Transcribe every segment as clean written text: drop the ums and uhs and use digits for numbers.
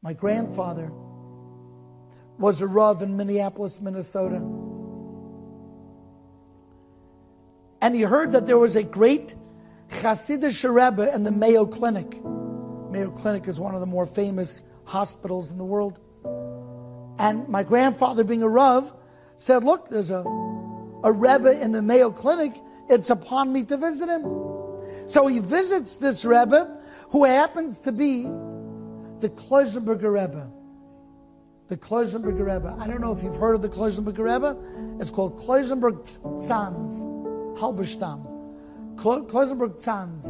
My grandfather was a Rav in Minneapolis, Minnesota. And he heard that there was a great Hasidic Rebbe in the Mayo Clinic. Mayo Clinic is one of the more famous hospitals in the world. And my grandfather, being a Rav, said, look, there's a Rebbe in the Mayo Clinic. It's upon me to visit him. So he visits this Rebbe, who happens to be the Klausenberg Rebbe. The Klausenberg Rebbe. I don't know if you've heard of the Klausenberg Rebbe. It's called Klausenberg Tzanz. Halberstam. Klausenberg Tzanz.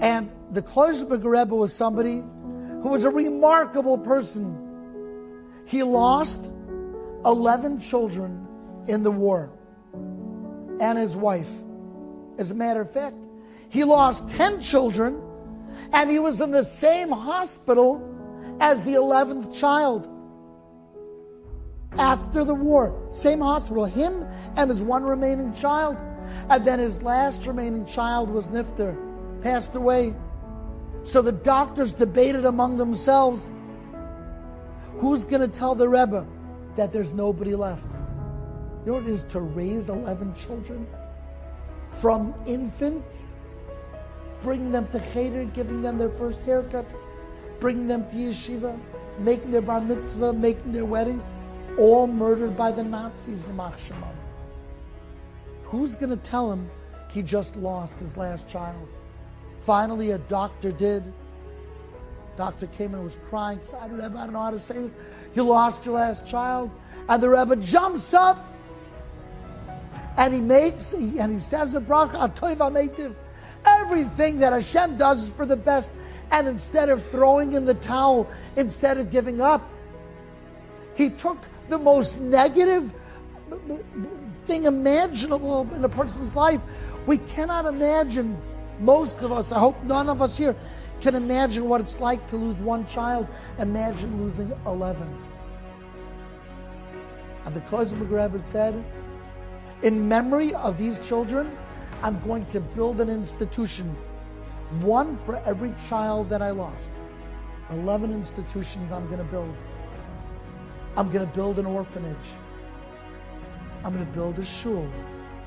And the Klausenberg Rebbe was somebody who was a remarkable person. He lost 11 children in the war and his wife. As a matter of fact, he lost 10 children and he was in the same hospital as the 11th child. After the war, same hospital, him and his one remaining child. And then his last remaining child was Nifter, passed away. So the doctors debated among themselves, who's going to tell the Rebbe that there's nobody left? You know what it is to raise 11 children? From infants, bringing them to cheder, giving them their first haircut, bringing them to yeshiva, making their bar mitzvah, making their weddings, all murdered by the Nazis, Yamach Shemam. Who's going to tell him he just lost his last child? Finally, a doctor did. Doctor came in and was crying, said, Rebbe, I don't know how to say this. You lost your last child. And the Rebbe jumps up and he says a bracha, Atoiv HaMeitiv. Everything that Hashem does is for the best. And instead of throwing in the towel, instead of giving up, he took the most negative thing imaginable in a person's life. We cannot imagine, most of us, I hope none of us here, can imagine what it's like to lose one child. Imagine losing 11. And the Klausenberg Rebbe said, in memory of these children, I'm going to build an institution, one for every child that I lost. 11 institutions I'm going to build. I'm going to build an orphanage. I'm going to build a shul.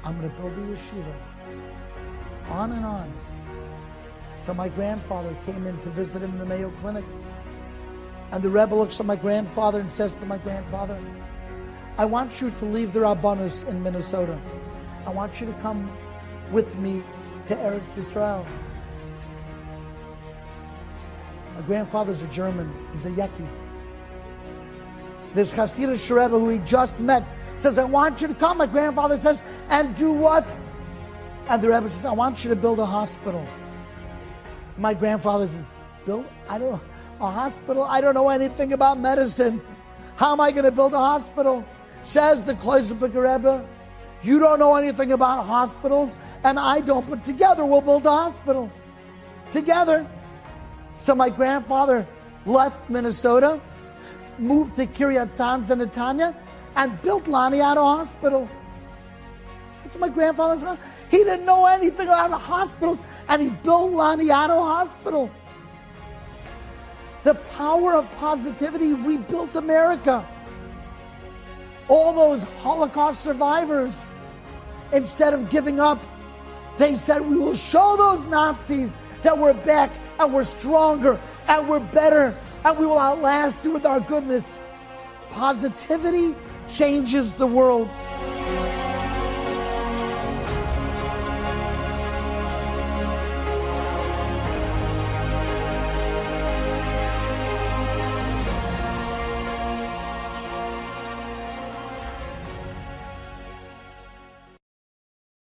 I'm going to build a yeshiva. On and on. So my grandfather came in to visit him in the Mayo Clinic. And the Rebbe looks at my grandfather and says to my grandfather, I want you to leave the Rabbanus in Minnesota. I want you to come with me to Eretz Yisrael. My grandfather's a German. He's a Yeki. This Hasidic Rebbe who he just met says, I want you to come. My grandfather says, and do what? And the Rebbe says, I want you to build a hospital. My grandfather says, build? A hospital? I don't know anything about medicine. How am I going to build a hospital? Says the Klausenberg Rebbe, you don't know anything about hospitals, and I don't, but together we'll build a hospital. Together. So my grandfather left Minnesota, moved to Kiryat Tzanz and Netanya, and built Laniado Hospital. That's my grandfather's house. He didn't know anything about hospitals, and he built Laniado Hospital. The power of positivity rebuilt America. All those Holocaust survivors, instead of giving up, they said, we will show those Nazis that we're back and we're stronger and we're better and we will outlast you with our goodness. Positivity changes the world.